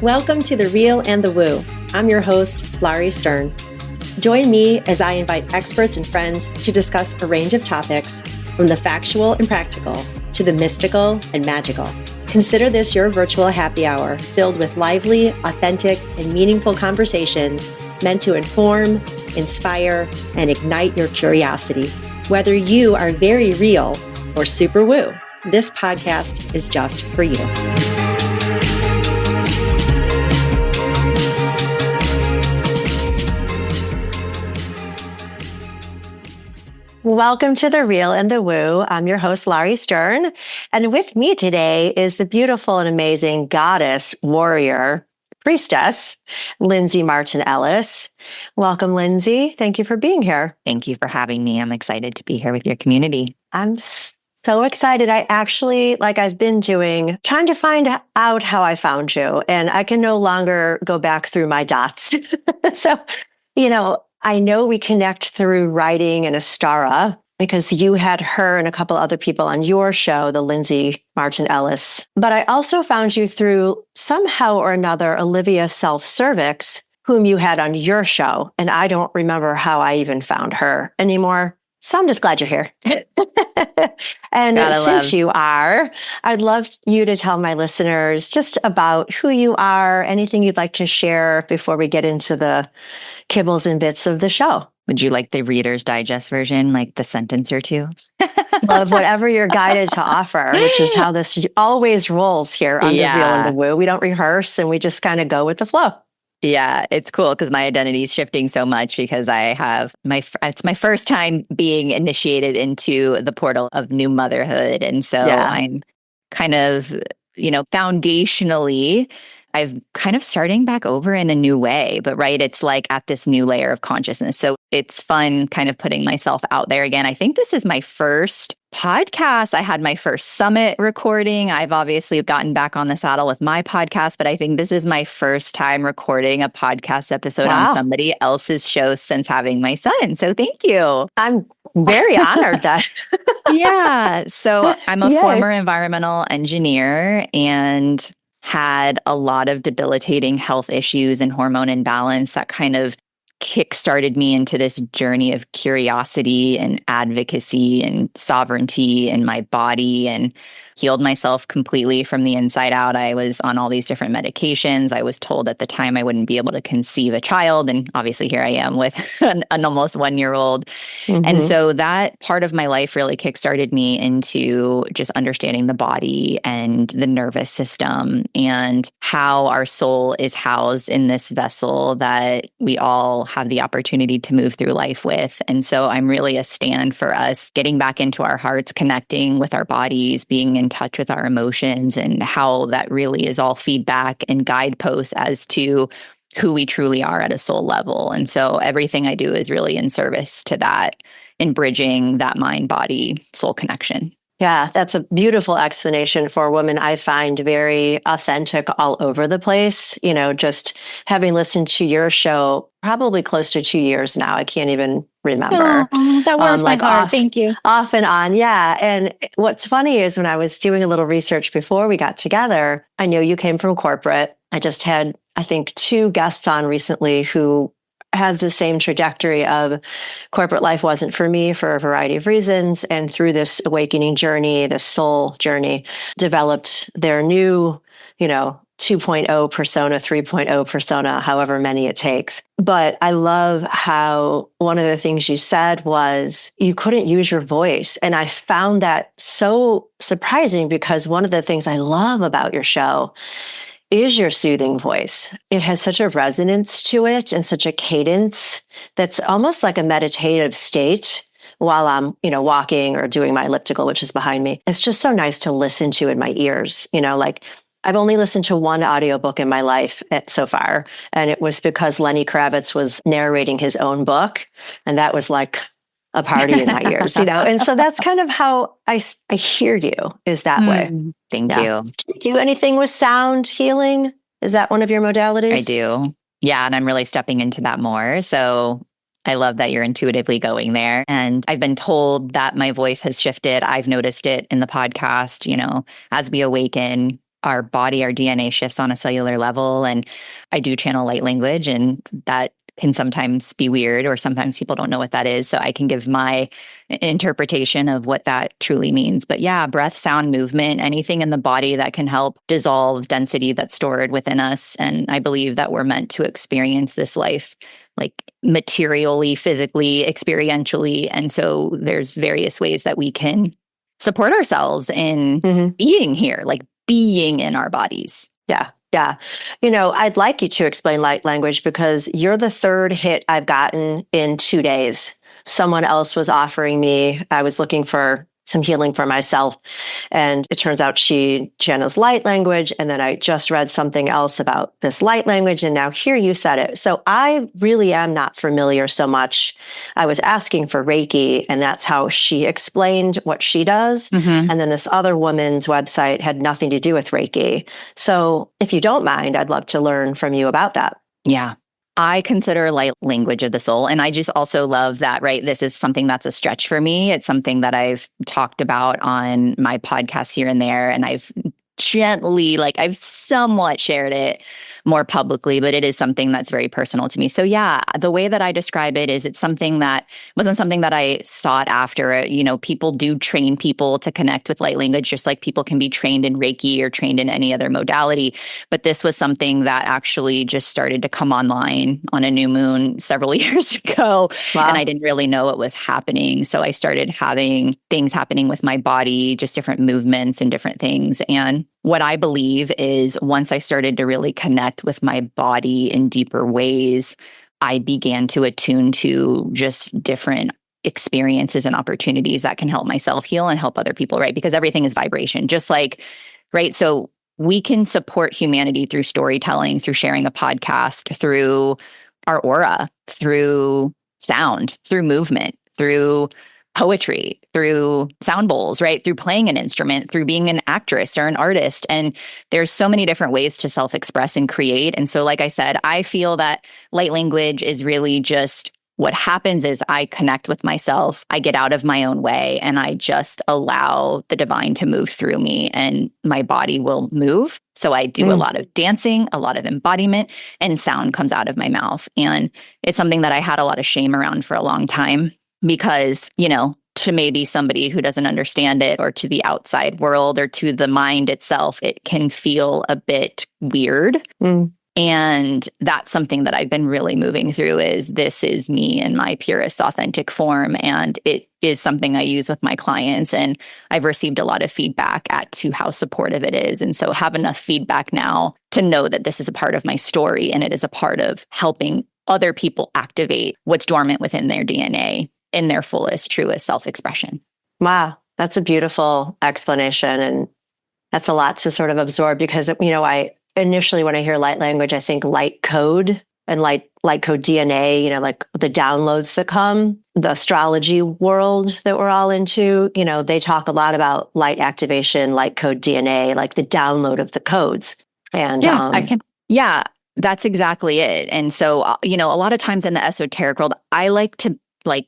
Welcome to The Real and the Woo. I'm your host, Laurie Stern. Join me as I invite experts and friends to discuss a range of topics from the factual and practical to the mystical and magical. Consider this your virtual happy hour filled with lively, authentic, and meaningful conversations meant to inform, inspire, and ignite your curiosity. Whether you are very real or super woo, this podcast is just for you. Welcome to The Real and the Woo. I'm your host, Laurie Stern. And with me today is the beautiful and amazing goddess, warrior, priestess, Lindsay Marten Ellis. Welcome, Lindsay. Thank you for being here. Thank you for having me. I'm excited to be here with your community. I'm so excited. I actually, I've been trying to find out how I found you, and I can no longer go back through my dots. So, I know we connect through writing and Astara because you had her and a couple other people on your show, the Lindsay Marten Ellis. But I also found you through somehow or another Oliveda Self-Cervix, whom you had on your show. And I don't remember how I even found her anymore. So I'm just glad you're here. And since you are, I'd love you to tell my listeners just about who you are, anything you'd like to share before we get into the kibbles and bits of the show. Would you like the Reader's Digest version, like the sentence or two? Love whatever you're guided to offer, which is how this always rolls here on The Real and the Woo. We don't rehearse and we just kind of go with the flow. Yeah, it's cool because my identity is shifting so much because I have it's my first time being initiated into the portal of new motherhood. And so I'm kind of, foundationally, I've kind of starting back over in a new way, but it's like at this new layer of consciousness. So it's fun kind of putting myself out there again. I think this is my first podcast. I had my first summit recording. I've obviously gotten back on the saddle with my podcast, but I think this is my first time recording a podcast episode on somebody else's show since having my son. So thank you. I'm very honored that. Yeah. So I'm a former environmental engineer and had a lot of debilitating health issues and hormone imbalance that kind of kickstarted me into this journey of curiosity and advocacy and sovereignty in my body and healed myself completely from the inside out. I was on all these different medications. I was told at the time I wouldn't be able to conceive a child. And obviously here I am with an almost 1-year-old. Mm-hmm. And so that part of my life really kickstarted me into just understanding the body and the nervous system and how our soul is housed in this vessel that we all have the opportunity to move through life with. And so I'm really a stand for us getting back into our hearts, connecting with our bodies, being in touch with our emotions, and how that really is all feedback and guideposts as to who we truly are at a soul level. And so everything I do is really in service to that, in bridging that mind-body soul connection. Yeah, that's a beautiful explanation for a woman I find very authentic all over the place. Just having listened to your show probably close to 2 years now. I can't even remember. Oh, that warms my heart. Thank you. Off and on. Yeah. And what's funny is when I was doing a little research before we got together, I know you came from corporate. I just had, I think, 2 guests on recently who had the same trajectory of corporate life wasn't for me for a variety of reasons. And through this awakening journey, this soul journey, developed their new, 2.0 persona, 3.0 persona, however many it takes. But I love how one of the things you said was you couldn't use your voice. And I found that so surprising because one of the things I love about your show is your soothing voice. It has such a resonance to it and such a cadence that's almost like a meditative state while I'm, walking or doing my elliptical, which is behind me. It's just so nice to listen to in my ears. I've only listened to one audiobook in my life so far, and it was because Lenny Kravitz was narrating his own book, and that was like a party in my ears, And so that's kind of how I hear you, is that way. Thank you. Do you do anything with sound healing? Is that one of your modalities? I do. Yeah. And I'm really stepping into that more. So I love that you're intuitively going there. And I've been told that my voice has shifted. I've noticed it in the podcast, as we awaken, our body, our DNA shifts on a cellular level. And I do channel light language, and that can sometimes be weird, or sometimes people don't know what that is. So I can give my interpretation of what that truly means. But yeah, breath, sound, movement, anything in the body that can help dissolve density that's stored within us. And I believe that we're meant to experience this life like materially, physically, experientially. And so there's various ways that we can support ourselves in being here, like being in our bodies. Yeah. Yeah. I'd like you to explain light language because you're the third hit I've gotten in 2 days. Someone else was offering me, I was looking for some healing for myself. And it turns out she channels light language. And then I just read something else about this light language. And now here you said it. So I really am not familiar so much. I was asking for Reiki, and that's how she explained what she does. And then this other woman's website had nothing to do with Reiki. So if you don't mind, I'd love to learn from you about that. Yeah. I consider light language of the soul. And I just also love that, right? This is something that's a stretch for me. It's something that I've talked about on my podcast here and there. And I've gently, I've somewhat shared it more publicly, but it is something that's very personal to me. So yeah, the way that I describe it is it's something that wasn't something that I sought after. People do train people to connect with light language, just like people can be trained in Reiki or trained in any other modality. But this was something that actually just started to come online on a new moon several years ago. Wow. And I didn't really know what was happening. So I started having things happening with my body, just different movements and different things. And what I believe is once I started to really connect with my body in deeper ways, I began to attune to just different experiences and opportunities that can help myself heal and help other people, right? Because everything is vibration, just like, right? So we can support humanity through storytelling, through sharing a podcast, through our aura, through sound, through movement, through poetry, through sound bowls, right? Through playing an instrument, through being an actress or an artist. And there's so many different ways to self-express and create. And so, like I said, I feel that light language is really just what happens is I connect with myself, I get out of my own way, and I just allow the divine to move through me, and my body will move. So I do a lot of dancing, a lot of embodiment, and sound comes out of my mouth. And it's something that I had a lot of shame around for a long time. Because, to maybe somebody who doesn't understand it, or to the outside world, or to the mind itself, it can feel a bit weird. And that's something that I've been really moving through is this is me in my purest authentic form. And it is something I use with my clients. And I've received a lot of feedback as to how supportive it is. And so have enough feedback now to know that this is a part of my story, and it is a part of helping other people activate what's dormant within their DNA in their fullest, truest self-expression. Wow. That's a beautiful explanation. And that's a lot to sort of absorb because, I initially, when I hear light language, I think light code and light code DNA, like the downloads that come, the astrology world that we're all into, they talk a lot about light activation, light code DNA, like the download of the codes. And yeah, that's exactly it. And so, a lot of times in the esoteric world, I like to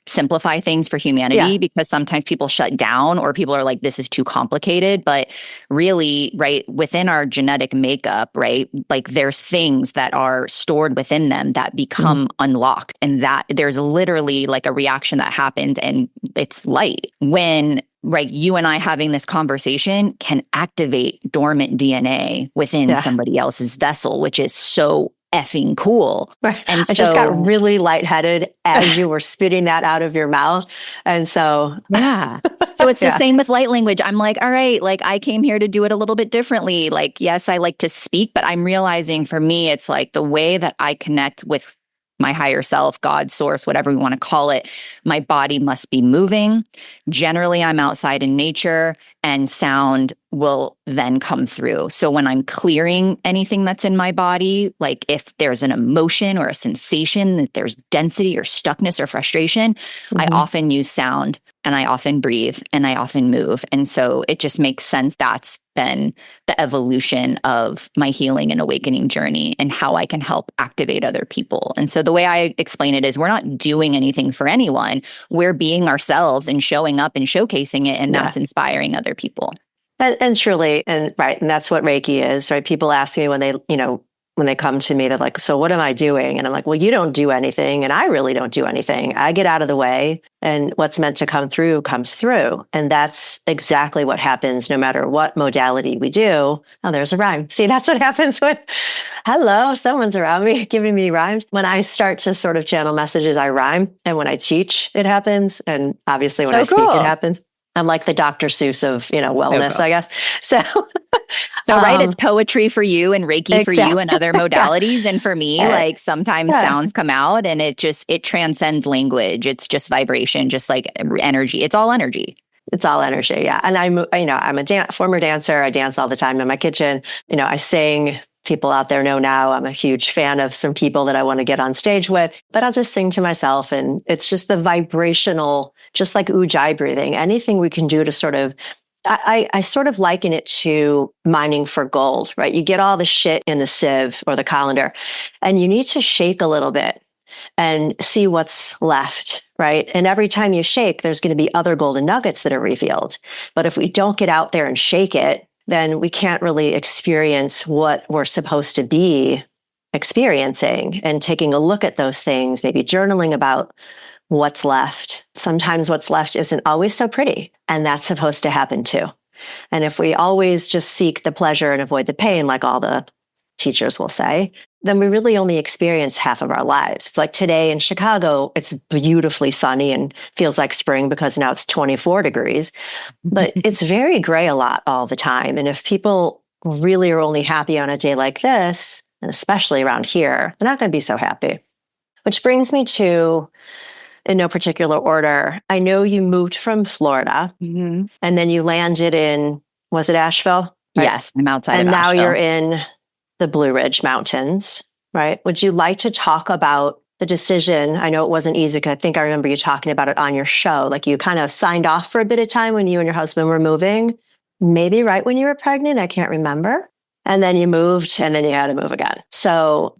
simplify things for humanity because sometimes people shut down or people are like, this is too complicated. But really, right, within our genetic makeup, right, there's things that are stored within them that become unlocked. And that there's literally a reaction that happens, and it's light. When you and I having this conversation can activate dormant DNA within somebody else's vessel, which is so effing cool. Right. And I just got really lightheaded as you were spitting that out of your mouth. And so, yeah. So it's the same with light language. I'm like, all right, I came here to do it a little bit differently. Yes, I like to speak, but I'm realizing for me, it's the way that I connect with my higher self, God, source, whatever we want to call it, my body must be moving. Generally, I'm outside in nature, and sound will then come through. So when I'm clearing anything that's in my body, if there's an emotion or a sensation, that there's density or stuckness or frustration, I often use sound, and I often breathe, and I often move. And so it just makes sense. That's been the evolution of my healing and awakening journey and how I can help activate other people. And so the way I explain it is we're not doing anything for anyone. We're being ourselves and showing up and showcasing it. And that's inspiring other people. And truly, and right, and that's what Reiki is, right? People ask me when they, when they come to me, they're like, so what am I doing? And I'm like, well, you don't do anything. And I really don't do anything. I get out of the way and what's meant to come through comes through. And that's exactly what happens no matter what modality we do. Oh, there's a rhyme. See, that's what happens when, hello, someone's around me giving me rhymes. When I start to sort of channel messages, I rhyme. And when I teach, it happens. And obviously when I speak, it happens. I'm like the Dr. Seuss of, wellness, I guess. So, right, it's poetry for you and Reiki for you and other modalities. And for me, like sometimes sounds come out and it transcends language. It's just vibration, just like energy. It's all energy. It's all energy. Yeah. And I'm a former dancer. I dance all the time in my kitchen. I sing. People out there know now I'm a huge fan of some people that I want to get on stage with, but I'll just sing to myself. And it's just the vibrational, just like ujjayi breathing, anything we can do to sort of, I sort of liken it to mining for gold, right? You get all the shit in the sieve or the colander and you need to shake a little bit and see what's left, right? And every time you shake, there's going to be other golden nuggets that are revealed. But if we don't get out there and shake it, then we can't really experience what we're supposed to be experiencing and taking a look at those things, maybe journaling about what's left. Sometimes what's left isn't always so pretty, and that's supposed to happen too. And if we always just seek the pleasure and avoid the pain, like all the teachers will say, then we really only experience half of our lives. It's like today in Chicago, it's beautifully sunny and feels like spring because now it's 24 degrees, but it's very gray a lot all the time. And if people really are only happy on a day like this, and especially around here, they're not going to be so happy. Which brings me to, in no particular order, I know you moved from Florida and then you landed in, was it Asheville? Right? Yes, I'm outside of Asheville. And now you're in the Blue Ridge Mountains, right? Would you like to talk about the decision? I know it wasn't easy because I think I remember you talking about it on your show. Like you kind of signed off for a bit of time when you and your husband were moving, maybe right when you were pregnant. I can't remember. And then you moved and then you had to move again. So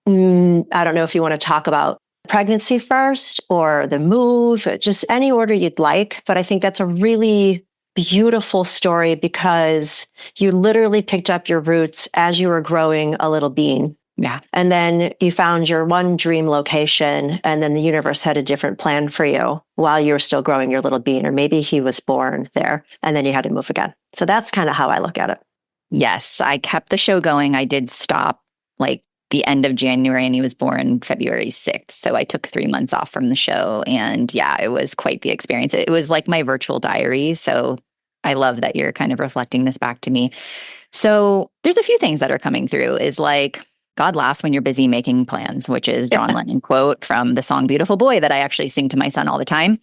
I don't know if you want to talk about pregnancy first or the move, just any order you'd like. But I think that's a really beautiful story because you literally picked up your roots as you were growing a little bean. Yeah. And then you found your one dream location, and then the universe had a different plan for you while you were still growing your little bean, or maybe he was born there and then you had to move again. So that's kind of how I look at it. Yes, I kept the show going. I did stop like the end of January and he was born February 6th. So I took 3 months off from the show. And yeah, it was quite the experience. It was like my virtual diary. So I love that you're kind of reflecting this back to me. So there's a few things that are coming through is like, God laughs when you're busy making plans, which is John Lennon quote from the song Beautiful Boy that I actually sing to my son all the time.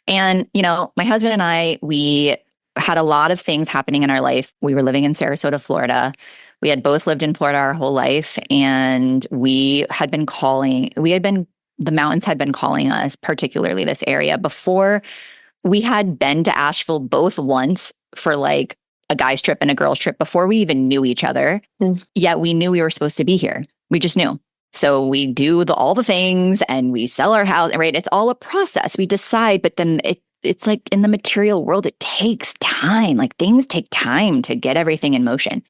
And, my husband and I, we had a lot of things happening in our life. We were living in Sarasota, Florida. We had both lived in Florida our whole life, and the mountains had been calling us, particularly this area. Before we had been to Asheville both once for like a guy's trip and a girl's trip before we even knew each other. Yet we knew we were supposed to be here. We just knew. So we do all the things and we sell our house, right? It's all a process. We decide, but then it's like in the material world, it takes time. Like things take time to get everything in motion.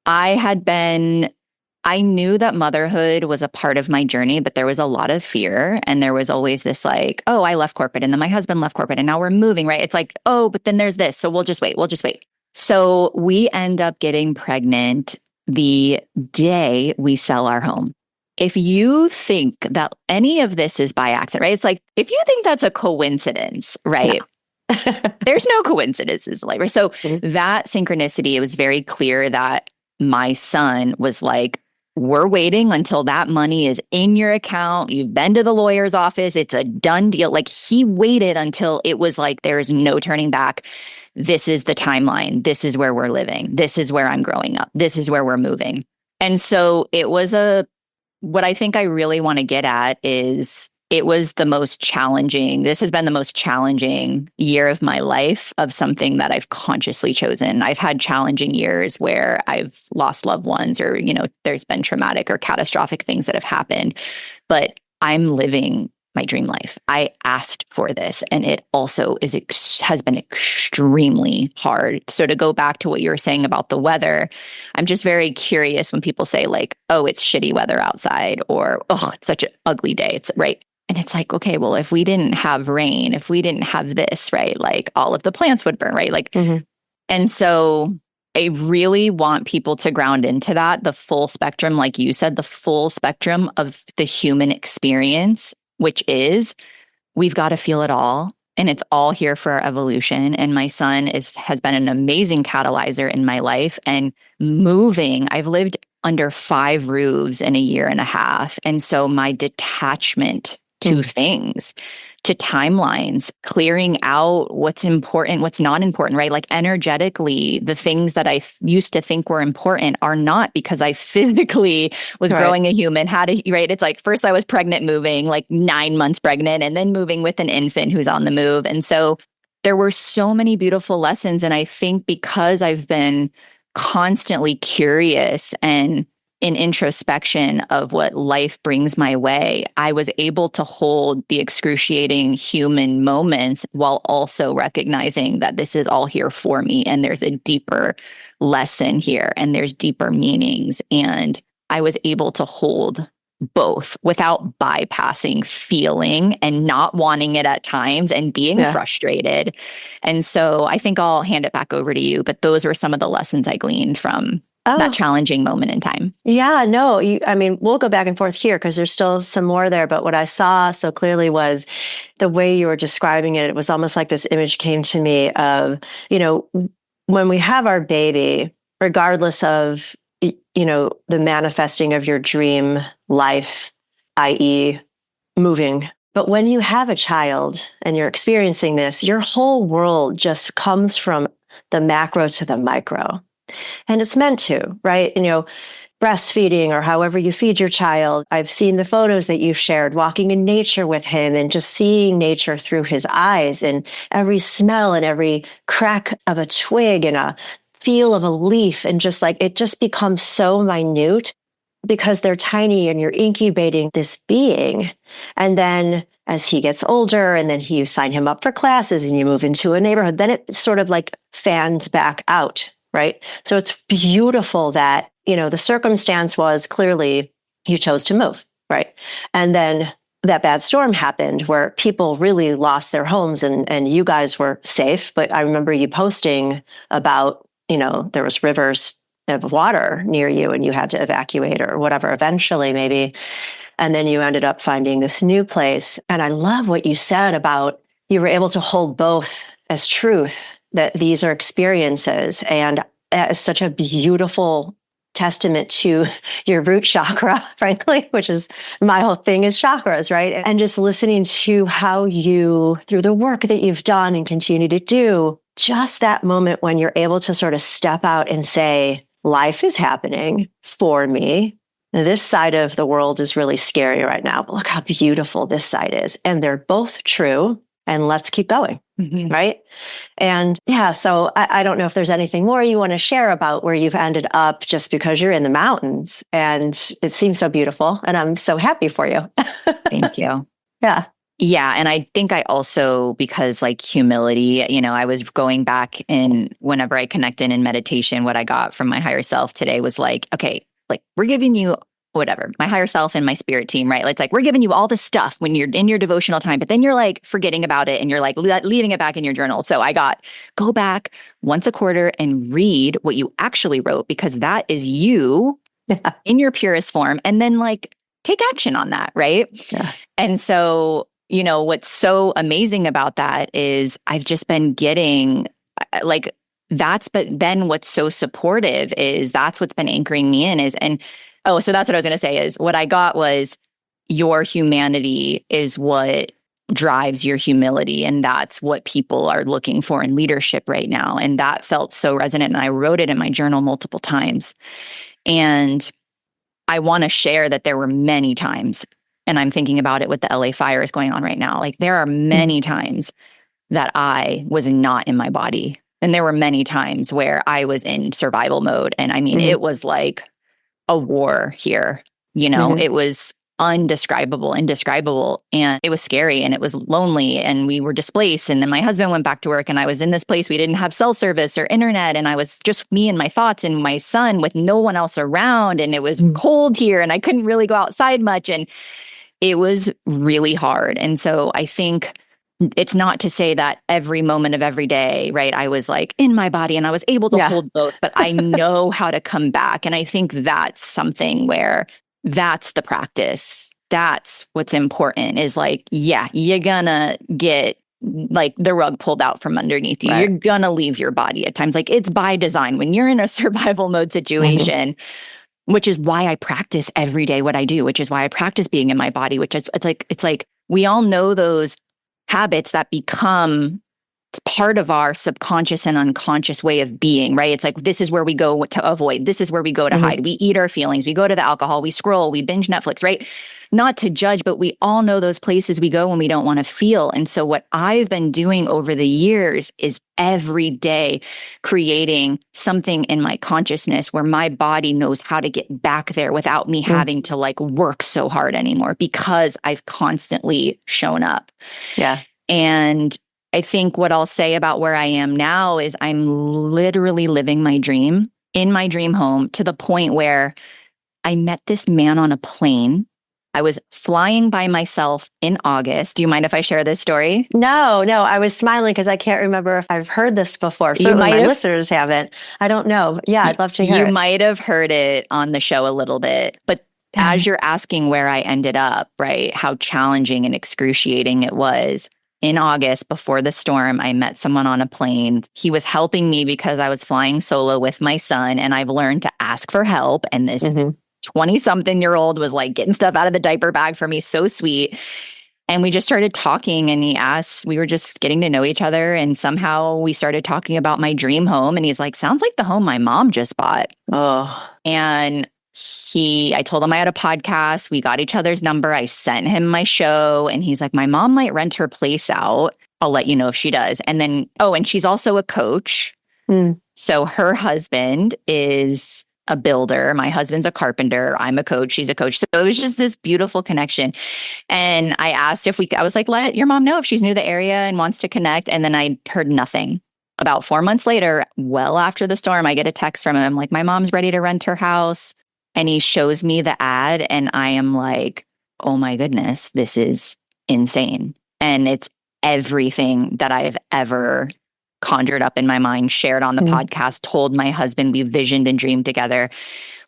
I knew that motherhood was a part of my journey, but there was a lot of fear. And there was always this like, oh, I left corporate and then my husband left corporate and now we're moving, right? It's like, oh, but then there's this. So we'll just wait. So we end up getting pregnant the day we sell our home. If you think that any of this is by accident, right? It's like, if you think that's a coincidence, right? Yeah. There's no coincidences, like, right? So that synchronicity, it was very clear that my son was like, we're waiting until that money is in your account. You've been to the lawyer's office. It's a done deal. Like he waited until it was like, there is no turning back. This is the timeline. This is where we're living. This is where I'm growing up. This is where we're moving. And so it was what I think I really want to get at is it was the most challenging. This has been the most challenging year of my life of something that I've consciously chosen. I've had challenging years where I've lost loved ones or, there's been traumatic or catastrophic things that have happened, but I'm living my dream life. I asked for this, and it also has been extremely hard. So to go back to what you were saying about the weather, I'm just very curious when people say like, oh, it's shitty weather outside, or, oh, it's such an ugly day. It's right. And it's like, okay, well, if we didn't have rain, if we didn't have this, right, like all of the plants would burn, right? Like, and so I really want people to ground into that, the full spectrum, like you said, the full spectrum of the human experience, which is we've got to feel it all. And it's all here for our evolution. And my son has been an amazing catalyzer in my life. And moving, I've lived under 5 roofs in a year and a half. And so my detachment to things, to timelines, clearing out what's important, what's not important, right? Like energetically, the things that I used to think were important are not, because I physically was growing a human, right? It's like first I was pregnant moving, like 9 months pregnant, and then moving with an infant who's on the move. And so there were so many beautiful lessons. And I think because I've been constantly curious and in introspection of what life brings my way, I was able to hold the excruciating human moments while also recognizing that this is all here for me. And there's a deeper lesson here, and there's deeper meanings. And I was able to hold both without bypassing feeling and not wanting it at times and being frustrated. And so I think I'll hand it back over to you. But those were some of the lessons I gleaned from that challenging moment in time. Yeah, no, I mean, we'll go back and forth here because there's still some more there. But what I saw so clearly was the way you were describing it. It was almost like this image came to me of, when we have our baby, regardless of, the manifesting of your dream life, i.e. moving. But when you have a child and you're experiencing this, your whole world just comes from the macro to the micro. And it's meant to, right? Breastfeeding or however you feed your child. I've seen the photos that you've shared, walking in nature with him and just seeing nature through his eyes, and every smell and every crack of a twig and a feel of a leaf. And just like, it just becomes so minute because they're tiny and you're incubating this being. And then as he gets older, and then you sign him up for classes and you move into a neighborhood, then it sort of like fans back out. Right. So it's beautiful that, the circumstance was clearly you chose to move. Right. And then that bad storm happened where people really lost their homes and you guys were safe. But I remember you posting about, there was rivers of water near you and you had to evacuate or whatever, eventually maybe. And then you ended up finding this new place. And I love what you said about you were able to hold both as truth, that these are experiences. And that is such a beautiful testament to your root chakra, frankly, which is my whole thing is chakras, right? And just listening to how you, through the work that you've done and continue to do, just that moment when you're able to sort of step out and say, life is happening for me. This side of the world is really scary right now, but look how beautiful this side is. And they're both true. And let's keep going. Right. And so I don't know if there's anything more you want to share about where you've ended up just because you're in the mountains and it seems so beautiful. And I'm so happy for you. Thank you. Yeah. Yeah. And I think I also, because like humility, I was going back in whenever I connected in meditation, what I got from my higher self today was like, okay, like we're giving you whatever, my higher self and my spirit team, right? It's like, we're giving you all this stuff when you're in your devotional time, but then you're like forgetting about it and you're like leaving it back in your journal. So go back once a quarter and read what you actually wrote, because that is you in your purest form. And then like take action on that. Right. Yeah. And so, what's so amazing about that is I've just been getting like, that's been what's so supportive is that's what's been anchoring me in so that's what I was going to say is what I got was your humanity is what drives your humility. And that's what people are looking for in leadership right now. And that felt so resonant. And I wrote it in my journal multiple times. And I want to share that there were many times, and I'm thinking about it with the LA fires going on right now. Like there are many times that I was not in my body. And there were many times where I was in survival mode. And I mean, it was like a war here, it was indescribable. And it was scary and it was lonely and we were displaced. And then my husband went back to work and I was in this place. We didn't have cell service or internet. And I was just me and my thoughts and my son with no one else around. And it was cold here and I couldn't really go outside much. And it was really hard. And so I think it's not to say that every moment of every day, right, I was like in my body and I was able to hold both, but I know how to come back. And I think that's something where that's the practice. That's what's important is like, yeah, you're gonna get like the rug pulled out from underneath you. Right. You're gonna leave your body at times. Like it's by design when you're in a survival mode situation, which is why I practice every day what I do, which is why I practice being in my body, which is it's like we all know those habits that become part of our subconscious and unconscious way of being, right? It's like, this is where we go to avoid. This is where we go to hide. We eat our feelings. We go to the alcohol. We scroll. We binge Netflix, right? Not to judge, but we all know those places we go when we don't want to feel. And so what I've been doing over the years is every day creating something in my consciousness where my body knows how to get back there without me having to like work so hard anymore because I've constantly shown up. Yeah. And I think what I'll say about where I am now is I'm literally living my dream in my dream home to the point where I met this man on a plane. I was flying by myself in August. Do you mind if I share this story? No. I was smiling because I can't remember if I've heard this before. Certainly my listeners haven't. I don't know. Yeah, I'd love to hear it. You might have heard it on the show a little bit, but as you're asking where I ended up, right, how challenging and excruciating it was. In August, before the storm, I met someone on a plane. He was helping me because I was flying solo with my son, and I've learned to ask for help. And this 20-something-year-old was like getting stuff out of the diaper bag for me. So sweet. And we just started talking, and he asked, we were just getting to know each other. And somehow we started talking about my dream home. And he's like, sounds like the home my mom just bought. Oh. And I told him I had a podcast. We got each other's number. I sent him my show and he's like, my mom might rent her place out. I'll let you know if she does. And then, and she's also a coach. So her husband is a builder. My husband's a carpenter. I'm a coach. She's a coach. So it was just this beautiful connection. And I asked I was like, let your mom know if she's new to the area and wants to connect. And then I heard nothing. About 4 months later, well after the storm, I get a text from him like, my mom's ready to rent her house. And he shows me the ad and I am like, oh my goodness, this is insane. And it's everything that I've ever conjured up in my mind, shared on the podcast, told my husband, we visioned and dreamed together.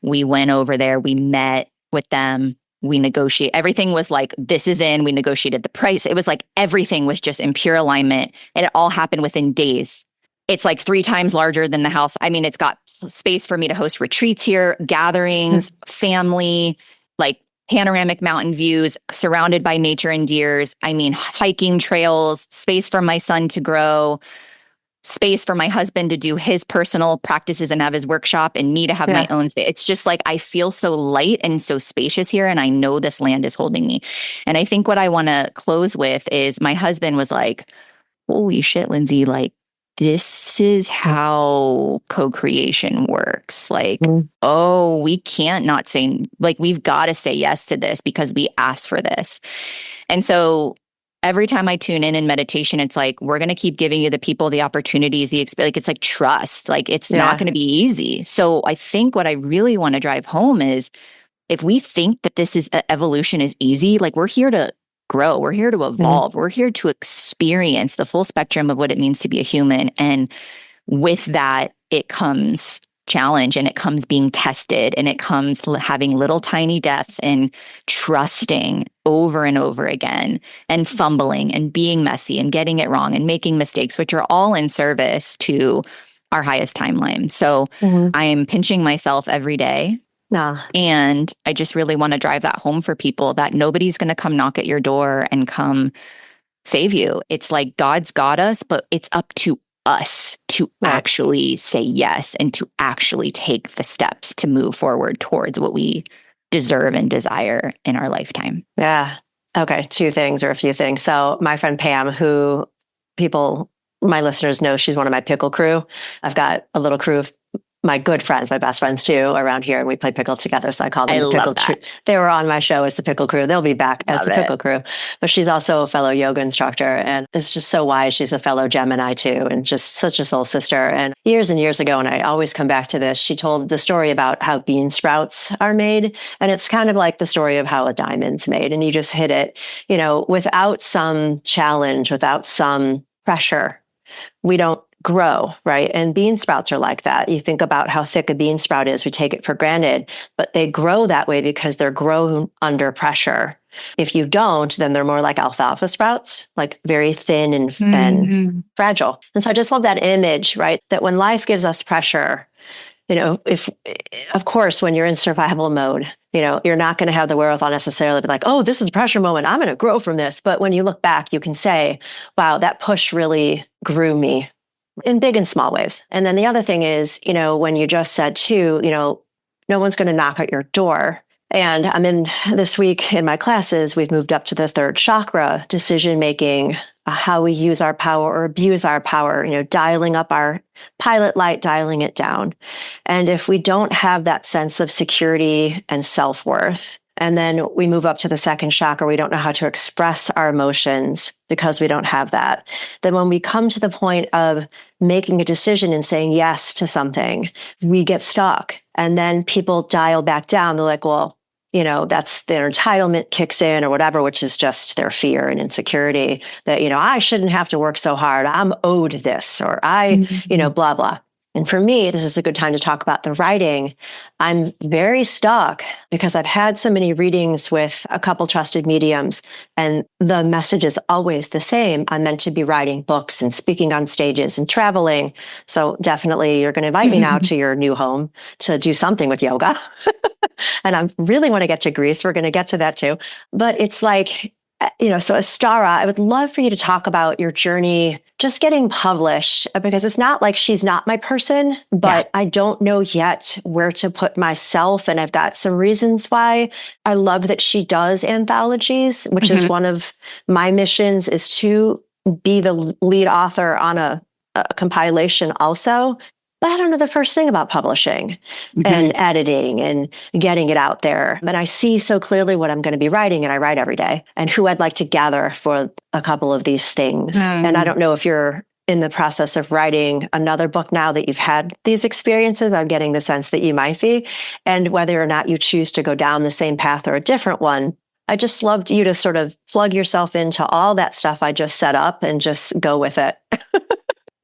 We went over there, we met with them, we negotiate. Everything was like, this is in, we negotiated the price. It was like everything was just in pure alignment. And it all happened within days. It's like 3 times larger than the house. I mean, it's got space for me to host retreats here, gatherings, family, like panoramic mountain views, surrounded by nature and deers. I mean, hiking trails, space for my son to grow, space for my husband to do his personal practices and have his workshop and me to have my own space. It's just like, I feel so light and so spacious here. And I know this land is holding me. And I think what I want to close with is my husband was like, holy shit, Lindsay, like, this is how co-creation works. Like, we can't not say, like, we've got to say yes to this because we asked for this. And so every time I tune in meditation, it's like, we're going to keep giving you the people, the opportunities, like, it's like trust, like it's not going to be easy. So I think what I really want to drive home is if we think that this is evolution is easy, like we're here to grow. We're here to evolve. We're here to experience the full spectrum of what it means to be a human. And with that, it comes challenge and it comes being tested and it comes having little tiny deaths and trusting over and over again and fumbling and being messy and getting it wrong and making mistakes, which are all in service to our highest timeline. So I am pinching myself every day. And I just really want to drive that home for people that nobody's going to come knock at your door and come save you. It's like God's got us, but it's up to us to actually say yes and to actually take the steps to move forward towards what we deserve and desire in our lifetime. Yeah. Okay. 2 things or a few things. So my friend Pam, who my listeners know, she's one of my pickle crew. I've got a little crew of my good friends, my best friends too, around here, and we play pickle together. So I call them I the love pickle that. crew. They were on my show as the pickle crew. They'll be back as Love the it. pickle crew. But she's also a fellow yoga instructor, and it's just so wise. She's a fellow Gemini too, and just such a soul sister. And years ago, and I always come back to this, she told the story about how bean sprouts are made. And it's kind of like the story of how a diamond's made. And you just hit it, without some challenge, without some pressure, we don't grow, right? And bean sprouts are like that. You think about how thick a bean sprout is, we take it for granted, but they grow that way because they're grown under pressure. If you don't, then they're more like alfalfa sprouts, like very thin and fragile. And so I just love that image, right? That when life gives us pressure, if, of course, when you're in survival mode, you're not going to have the wherewithal necessarily to be like, oh, this is a pressure moment, I'm going to grow from this. But when you look back, you can say, wow, that push really grew me in big and small ways. And then the other thing is, when you just said too, no one's going to knock at your door. And I'm in this week in my classes, we've moved up to the third chakra, decision making, how we use our power or abuse our power, dialing up our pilot light, dialing it down. And if we don't have that sense of security and self-worth, and then we move up to the second chakra, we don't know how to express our emotions because we don't have that. Then when we come to the point of making a decision and saying yes to something, we get stuck. And then people dial back down. They're like, well, that's their entitlement kicks in or whatever, which is just their fear and insecurity that, I shouldn't have to work so hard. I'm owed this, or blah, blah. And for me, this is a good time to talk about the writing. I'm very stuck because I've had so many readings with a couple trusted mediums, and the message is always the same. I'm meant to be writing books and speaking on stages and traveling. So definitely you're going to invite me now to your new home to do something with yoga. And I really want to get to Greece. We're going to get to that too. But it's like, so Astara, I would love for you to talk about your journey just getting published, because it's not like she's not my person, but I don't know yet where to put myself. And I've got some reasons why. I love that she does anthologies, which is one of my missions, is to be the lead author on a compilation also. But I don't know the first thing about publishing and editing and getting it out there. And I see so clearly what I'm going to be writing, and I write every day, and who I'd like to gather for a couple of these things. And I don't know if you're in the process of writing another book now that you've had these experiences. I'm getting the sense that you might be, and whether or not you choose to go down the same path or a different one. I just loved you to sort of plug yourself into all that stuff I just set up and just go with it.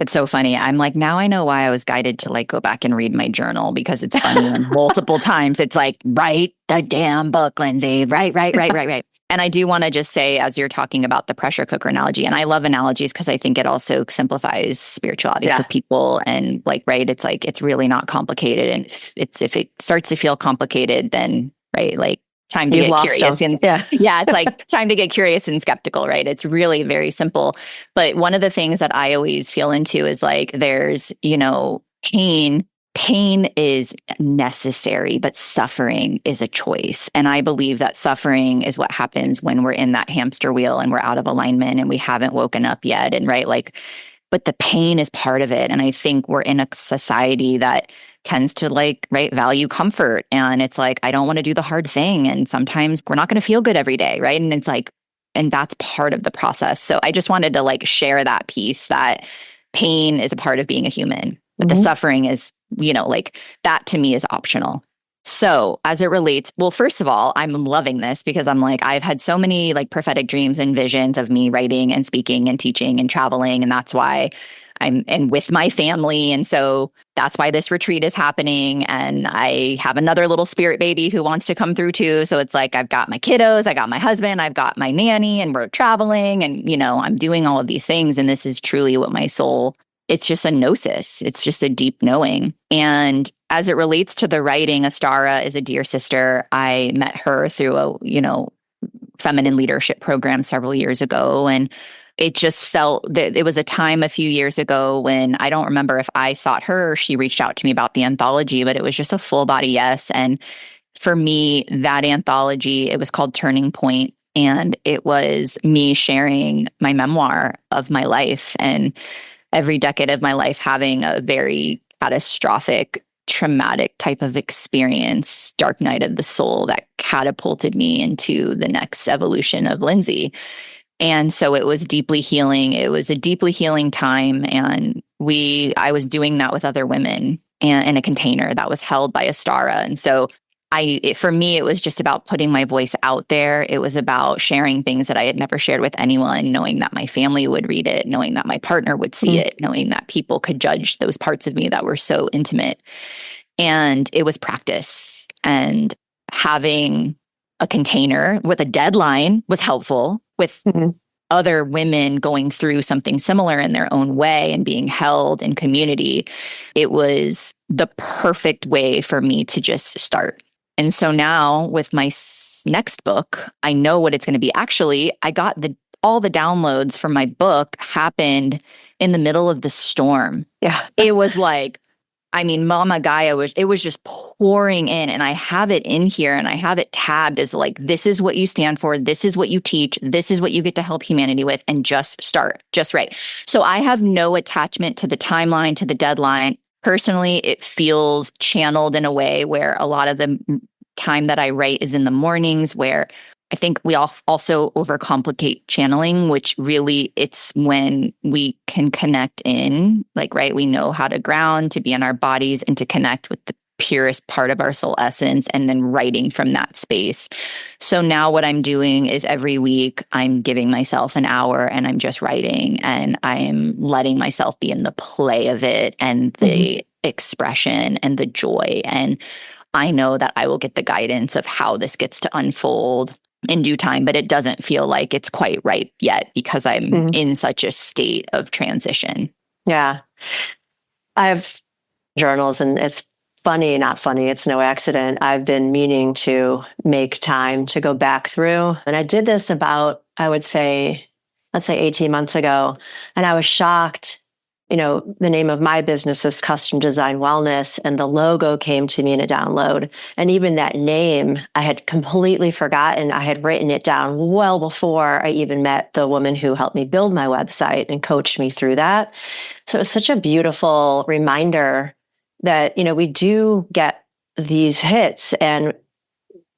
It's so funny. I'm like, now I know why I was guided to go back and read my journal, because it's funny. And multiple times it's like, write the damn book, Lindsay. Right. And I do want to just say, as you're talking about the pressure cooker analogy, and I love analogies because I think it also simplifies spirituality for people. And it's really not complicated. And if it starts to feel complicated, then time to get curious. And it's like time to get curious and skeptical, right? It's really very simple. But one of the things that I always feel into is there's, pain. Pain is necessary, but suffering is a choice. And I believe that suffering is what happens when we're in that hamster wheel and we're out of alignment and we haven't woken up yet. And but the pain is part of it. And I think we're in a society that tends to value comfort. And it's I don't want to do the hard thing. And sometimes we're not going to feel good every day. Right. And it's and that's part of the process. So I just wanted to share that piece, that pain is a part of being a human, but the suffering is, that to me is optional. So as it relates, well, first of all, I'm loving this because I'm I've had so many prophetic dreams and visions of me writing and speaking and teaching and traveling. And that's why and with my family. And so that's why this retreat is happening. And I have another little spirit baby who wants to come through too. So it's I've got my kiddos, I got my husband, I've got my nanny, and we're traveling, and, I'm doing all of these things. And this is truly what my soul, it's just a gnosis. It's just a deep knowing. And as it relates to the writing, Astara is a dear sister. I met her through a, feminine leadership program several years ago. And it just felt that it was a time a few years ago when I don't remember if I sought her or she reached out to me about the anthology, but it was just a full body yes. And for me, that anthology, it was called Turning Point. And it was me sharing my memoir of my life and every decade of my life having a very catastrophic traumatic type of experience, dark night of the soul, that catapulted me into the next evolution of Lindsay. And so it was deeply healing. It was a deeply healing time. And I was doing that with other women and in a container that was held by Astara. And so for me, it was just about putting my voice out there. It was about sharing things that I had never shared with anyone, knowing that my family would read it, knowing that my partner would see it, knowing that people could judge those parts of me that were so intimate. And it was practice. And having a container with a deadline was helpful, with other women going through something similar in their own way and being held in community. It was the perfect way for me to just start. And so now with my next book, I know what it's going to be. Actually, I got all the downloads from my book happened in the middle of the storm. Yeah. It was like, Mama Gaia it was just pouring in, and I have it in here and I have it tabbed as like, this is what you stand for. This is what you teach. This is what you get to help humanity with, and just start, just right. So I have no attachment to the timeline, to the deadline. Personally, it feels channeled in a way where a lot of the time that I write is in the mornings, where I think we also overcomplicate channeling, which really it's when we can connect in, like, right, we know how to ground, to be in our bodies, and to connect with the purest part of our soul essence, and then writing from that space. So now what I'm doing is every week I'm giving myself an hour and I'm just writing, and I'm letting myself be in the play of it and the expression and the joy. And I know that I will get the guidance of how this gets to unfold in due time, but it doesn't feel like it's quite right yet because I'm in such a state of transition. Yeah. I have journals, and it's funny, not funny. It's no accident. I've been meaning to make time to go back through. And I did this about, I would say, let's say 18 months ago. And I was shocked. The name of my business is Custom Design Wellness, and the logo came to me in a download. And even that name, I had completely forgotten. I had written it down well before I even met the woman who helped me build my website and coached me through that. So it was such a beautiful reminder that, we do get these hits, and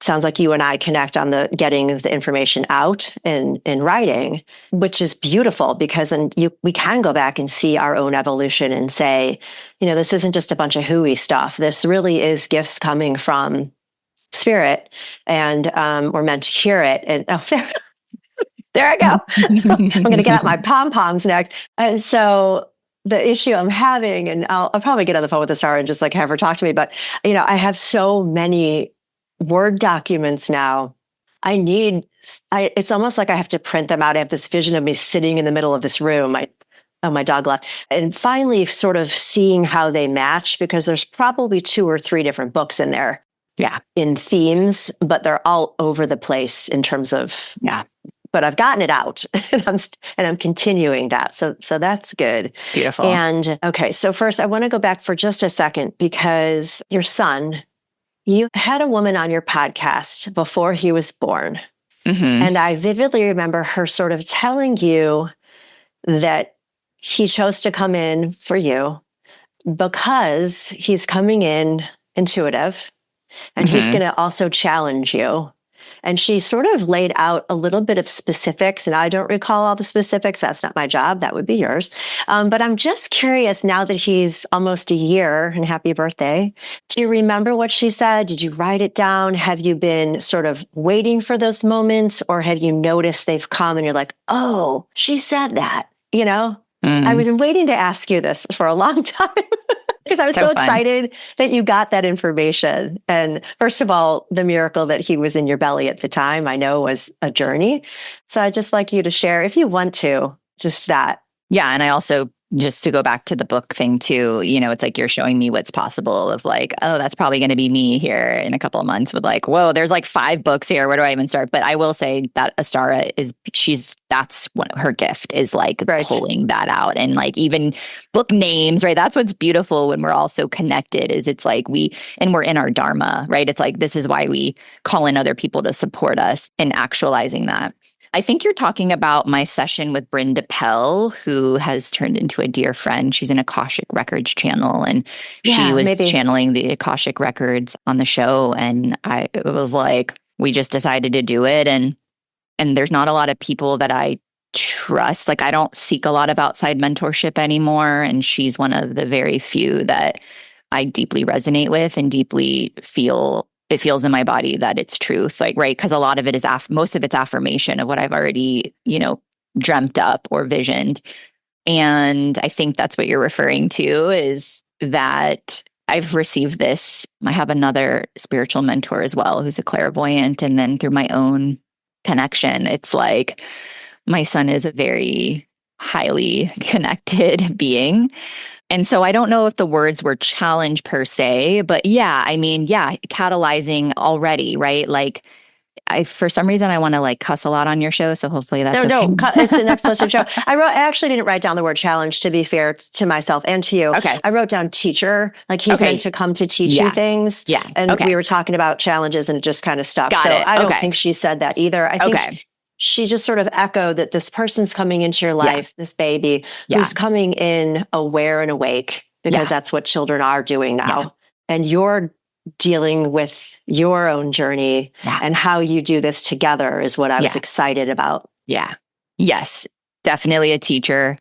sounds like you and I connect on the getting the information out in writing, which is beautiful, because then we can go back and see our own evolution and say, this isn't just a bunch of hooey stuff. This really is gifts coming from spirit, and we're meant to hear it. And there I go. I'm going to get out my pom-poms next. And so the issue I'm having, and I'll probably get on the phone with Sarah and just like have her talk to me, but I have so many Word documents now. It's almost like I have to print them out. I have this vision of me sitting in the middle of this room. My dog left. And finally sort of seeing how they match, because there's probably 2 or 3 different books in there. Yeah. In themes, but they're all over the place in terms of, but I've gotten it out and I'm continuing that. So that's good. Beautiful. And okay. So first I want to go back for just a second, because your son, you had a woman on your podcast before he was born. And I vividly remember her sort of telling you that he chose to come in for you because he's coming in intuitive, and he's going to also challenge you. And she sort of laid out a little bit of specifics, and I don't recall all the specifics. That's not my job. That would be yours. But I'm just curious, now that he's almost a year, and happy birthday, do you remember what she said? Did you write it down? Have you been sort of waiting for those moments, or have you noticed they've come and you're like, oh, she said that, I've been waiting to ask you this for a long time. Because I was so excited that you got that information. And first of all, the miracle that he was in your belly at the time, I know, was a journey. So I'd just like you to share, if you want to, just that. Yeah. And I also, just to go back to the book thing too, it's like you're showing me what's possible, of like, oh, that's probably going to be me here in a couple of months, with like, whoa, there's like 5 books here. Where do I even start? But I will say that Astara that's one of her gift, is like pulling that out, and like even book names, right? That's what's beautiful when we're all so connected, is it's like we're in our dharma, right? It's like, this is why we call in other people to support us in actualizing that. I think you're talking about my session with Brenda Pell, who has turned into a dear friend. She's an Akashic Records channel, and she was channeling the Akashic Records on the show. And it was like, we just decided to do it. And there's not a lot of people that I trust. Like, I don't seek a lot of outside mentorship anymore. And she's one of the very few that I deeply resonate with and deeply feel it feels in my body that it's truth. Like, right. Cause a lot of it is, most of it's affirmation of what I've already, dreamt up or visioned. And I think that's what you're referring to, is that I've received this. I have another spiritual mentor as well, who's a clairvoyant. And then through my own connection, it's like, my son is a very highly connected being. And so I don't know if the words were challenge per se, but catalyzing already, right? Like, for some reason, I want to cuss a lot on your show. So hopefully that's okay. No, it's an explicit show. I actually didn't write down the word challenge, to be fair to myself and to you. Okay. I wrote down teacher, like he's meant to come to teach you things. Yeah. And we were talking about challenges and it just kind of stuck. Got it. I don't think she said that either. I think she just sort of echoed that this person's coming into your life, this baby, who's coming in aware and awake, because that's what children are doing now. Yeah. And you're dealing with your own journey and how you do this together is what I was excited about. Yeah. Yes, definitely a teacher.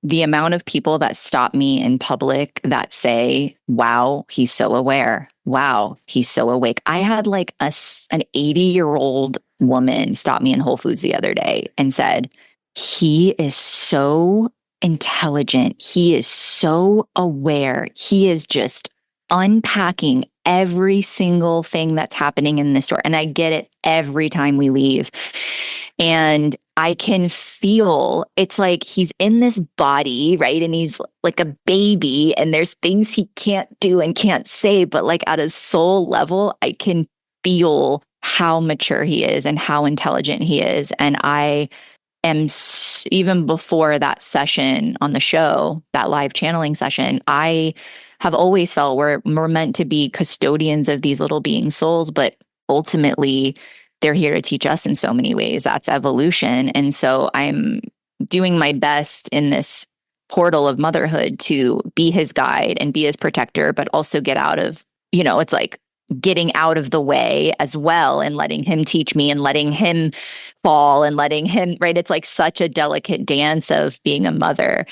The amount of people that stop me in public that say, wow, he's so aware. Wow, he's so awake. I had an 80-year-old woman stop me in Whole Foods the other day and said, he is so intelligent. He is so aware. He is just unpacking every single thing that's happening in this store. And I get it every time we leave. And I can feel it's like he's in this body, right? And he's like a baby, and there's things he can't do and can't say, but at a soul level, I can feel how mature he is and how intelligent he is. And I am, even before that session on the show, that live channeling session, I have always felt we're meant to be custodians of these little being souls, but ultimately they're here to teach us in so many ways. That's evolution. And so I'm doing my best in this portal of motherhood to be his guide and be his protector, but also get out of, it's like getting out of the way as well and letting him teach me and letting him fall and letting him, right? It's like such a delicate dance of being a mother.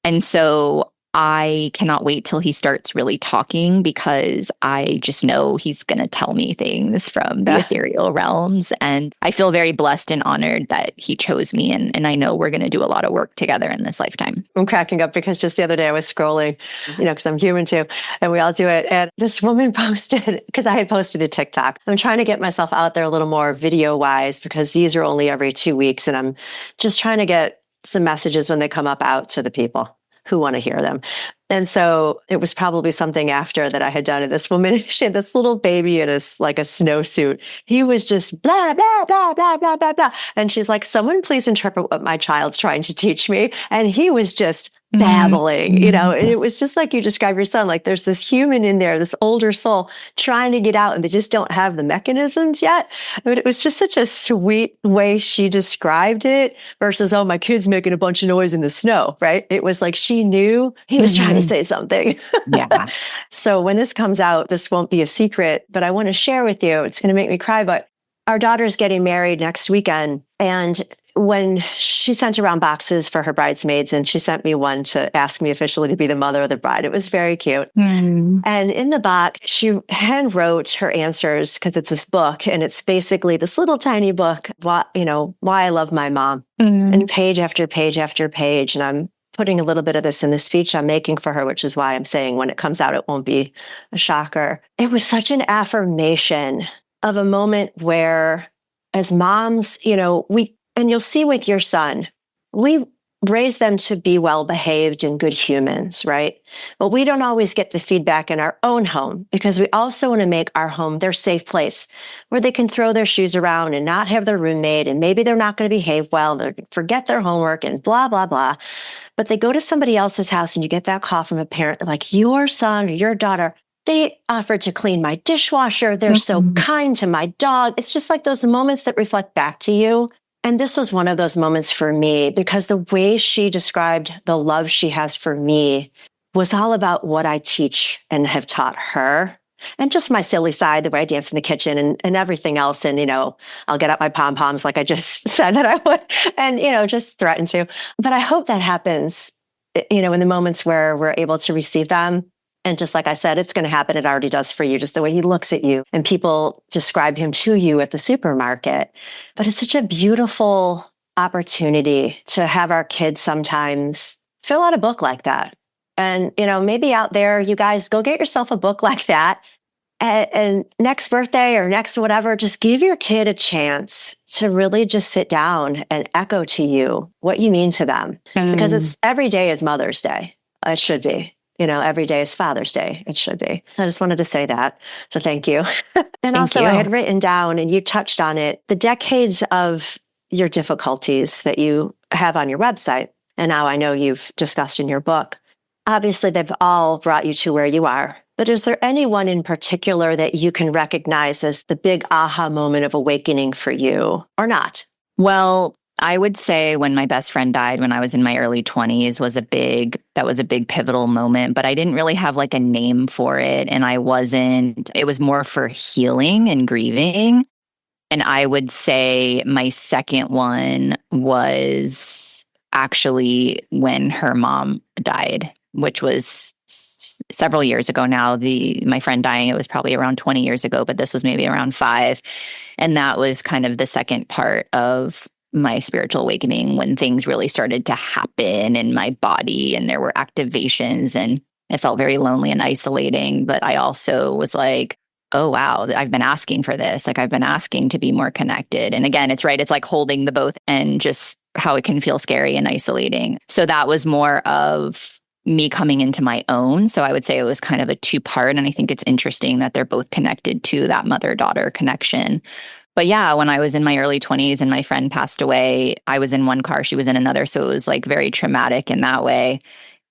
And so I cannot wait till he starts really talking, because I just know he's going to tell me things from the ethereal realms. And I feel very blessed and honored that he chose me. And I know we're going to do a lot of work together in this lifetime. I'm cracking up because just the other day I was scrolling, because I'm human too, and we all do it. And this woman posted, because I had posted a TikTok. I'm trying to get myself out there a little more video wise, because these are only every 2 weeks. And I'm just trying to get some messages when they come up out to the people who want to hear them. And so it was probably something after that I had done. And this woman, she had this little baby in a snowsuit. He was just blah, blah, blah, blah, blah, blah, blah. And she's like, someone please interpret what my child's trying to teach me. And he was just babbling, and it was just like you describe your son, like there's this human in there, this older soul trying to get out, and they just don't have the mechanisms yet. But it was just such a sweet way she described it versus, oh, my kid's making a bunch of noise in the snow, right? It was like she knew he was trying to say something. Yeah. So when this comes out, this won't be a secret, but I want to share with you, it's going to make me cry, but our daughter's getting married next weekend. And when she sent around boxes for her bridesmaids, and she sent me one to ask me officially to be the mother of the bride. It was very cute. And in the box, she hand wrote her answers, because it's this book, and it's basically this little tiny book, why I love my mom, and page after page after page. And I'm putting a little bit of this in the speech I'm making for her, which is why I'm saying when it comes out, it won't be a shocker. It was such an affirmation of a moment where, as moms, and you'll see with your son, we raise them to be well-behaved and good humans, right? But we don't always get the feedback in our own home, because we also want to make our home their safe place where they can throw their shoes around and not have their roommate, and maybe they're not going to behave well, they're going to forget their homework and blah, blah, blah. But they go to somebody else's house and you get that call from a parent, like, your son or your daughter, they offered to clean my dishwasher. They're so kind to my dog. It's just like those moments that reflect back to you. And this was one of those moments for me because the way she described the love she has for me was all about what I teach and have taught her. And just my silly side, the way I dance in the kitchen and everything else. And, I'll get up my pom-poms like I just said that I would and, just threaten to. But I hope that happens, in the moments where we're able to receive them. And just like I said, it's going to happen. It already does for you, just the way he looks at you and people describe him to you at the supermarket. But it's such a beautiful opportunity to have our kids sometimes fill out a book like that. And, maybe out there, you guys go get yourself a book like that. And next birthday or next whatever, just give your kid a chance to really just sit down and echo to you what you mean to them. Because it's every day is Mother's Day. It should be. Every day is Father's Day. It should be. So I just wanted to say that. So thank you. And also I had written down, and you touched on it, the decades of your difficulties that you have on your website. And now I know you've discussed in your book. Obviously, they've all brought you to where you are. But is there anyone in particular that you can recognize as the big aha moment of awakening for you or not? Well, I would say when my best friend died when I was in my early 20s was a big pivotal moment, but I didn't really have like a name for it. And it was more for healing and grieving. And I would say my second one was actually when her mom died, which was several years ago now. My friend dying, it was probably around 20 years ago, but this was maybe around 5. And that was kind of the second part of my spiritual awakening when things really started to happen in my body and there were activations and it felt very lonely and isolating. But I also was like, oh, wow, I've been asking for this. Like I've been asking to be more connected. And again, it's right. It's like holding the both and just how it can feel scary and isolating. So that was more of me coming into my own. So I would say it was kind of a 2-part. And I think it's interesting that they're both connected to that mother-daughter connection. But yeah, when I was in my early 20s and my friend passed away, I was in one car, she was in another. So it was like very traumatic in that way.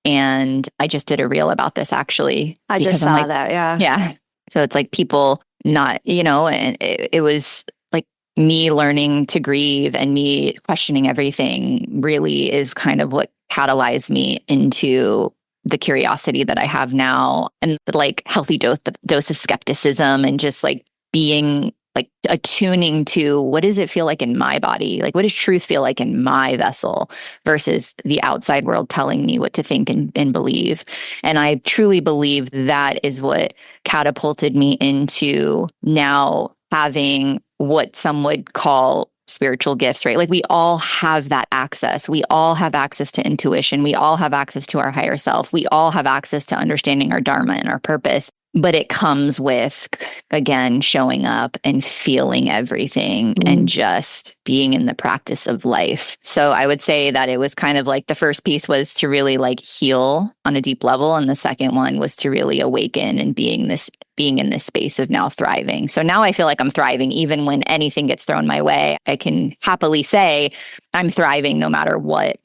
And I just did a reel about this actually. I just saw that. Yeah. Yeah. So it's like people not, and it was like me learning to grieve and me questioning everything really is kind of what catalyzed me into the curiosity that I have now and the like healthy dose of skepticism and just like being like attuning to what does it feel like in my body? Like what does truth feel like in my vessel versus the outside world telling me what to think and believe. And I truly believe that is what catapulted me into now having what some would call spiritual gifts, right? Like we all have that access. We all have access to intuition. We all have access to our higher self. We all have access to understanding our dharma and our purpose. But it comes with, again, showing up and feeling everything and just being in the practice of life. So I would say that it was kind of like the first piece was to really like heal on a deep level. And the second one was to really awaken and being in this space of now thriving. So now I feel like I'm thriving even when anything gets thrown my way. I can happily say I'm thriving no matter what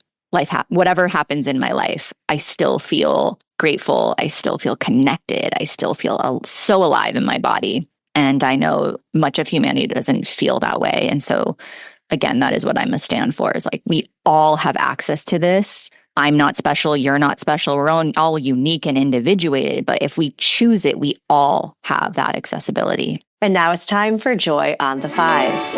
whatever happens in my life. I still feel grateful. I still feel connected. I still feel so alive in my body. And I know much of humanity doesn't feel that way. And so, again, that is what I'm a stand for is like, we all have access to this. I'm not special. You're not special. We're all unique and individuated. But if we choose it, we all have that accessibility. And now it's time for Joy on the Fives.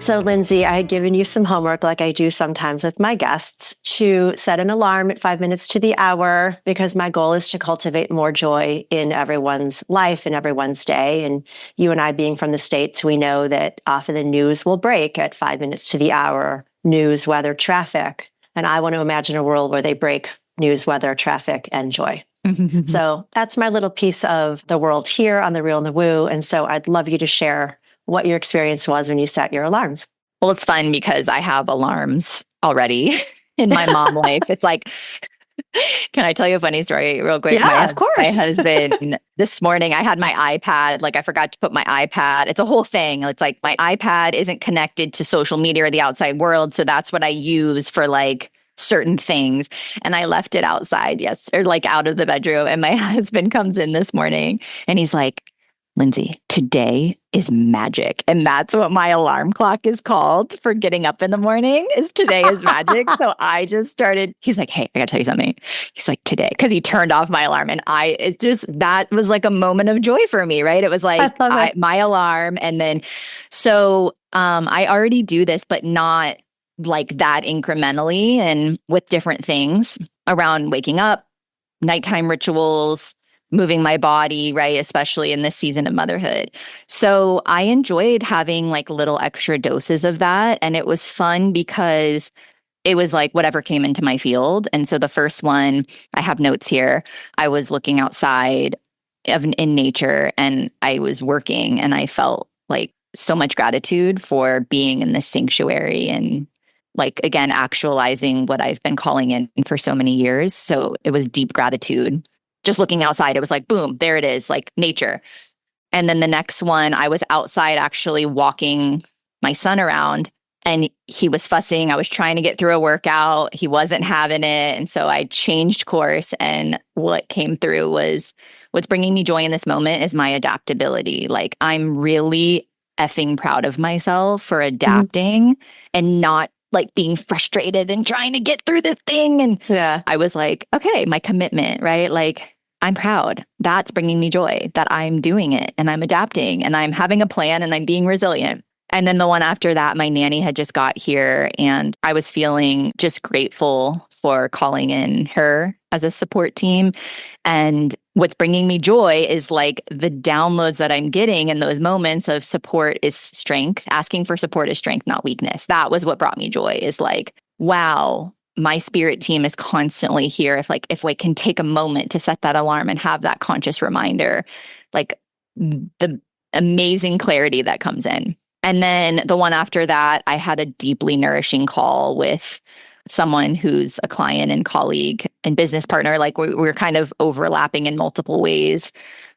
So, Lindsay, I had given you some homework like I do sometimes with my guests to set an alarm at 5 minutes to the hour because my goal is to cultivate more joy in everyone's life, in everyone's day. And you and I being from the States, we know that often the news will break at 5 minutes to the hour, news, weather, traffic. And I want to imagine a world where they break news, weather, traffic, and joy. So that's my little piece of the world here on The Real and the Woo. And so I'd love you to share what your experience was when you set your alarms. Well, it's fun because I have alarms already in my mom life. It's like Can I tell you a funny story real quick? Yeah, of My course. husband, this morning, I had my iPad, like I forgot to put my iPad. It's a whole thing. It's like my iPad isn't connected to social media or the outside world. So that's what I use for like certain things. And I left it outside, yes, or like out of the bedroom. And my husband comes in this morning and he's like, Lindsay, today is magic. And that's what my alarm clock is called for getting up in the morning is today is magic. So I just started, he's like, hey, I gotta tell you something. He's like, today, because he turned off my alarm. And that was like a moment of joy for me, right? It was like I love it. my alarm. And then, I already do this, but not like that incrementally and with different things around waking up, nighttime rituals, moving my body, right? Especially in this season of motherhood. So I enjoyed having like little extra doses of that. And it was fun because it was like whatever came into my field. And so the first one, I have notes here. I was looking outside in nature and I was working and I felt like so much gratitude for being in this sanctuary and like, again, actualizing what I've been calling in for so many years. So it was deep gratitude. Just looking outside, it was like, boom, there it is, like nature. And then the next one, I was outside actually walking my son around and he was fussing. I was trying to get through a workout. He wasn't having it. And so I changed course. And what came through was what's bringing me joy in this moment is my adaptability. Like I'm really effing proud of myself for adapting and not like being frustrated and trying to get through this thing. And Yeah. I was like, okay, my commitment, right? Like I'm proud. That's bringing me joy that I'm doing it and I'm adapting and I'm having a plan and I'm being resilient. And then the one after that, my nanny had just got here and I was feeling just grateful for calling in her as a support team. And what's bringing me joy is like the downloads that I'm getting in those moments of support is strength. Asking for support is strength, not weakness. That was what brought me joy is like, wow, my spirit team is constantly here. If we can take a moment to set that alarm and have that conscious reminder, like the amazing clarity that comes in. And then the one after that, I had a deeply nourishing call with someone who's a client and colleague and business partner. Like we're kind of overlapping in multiple ways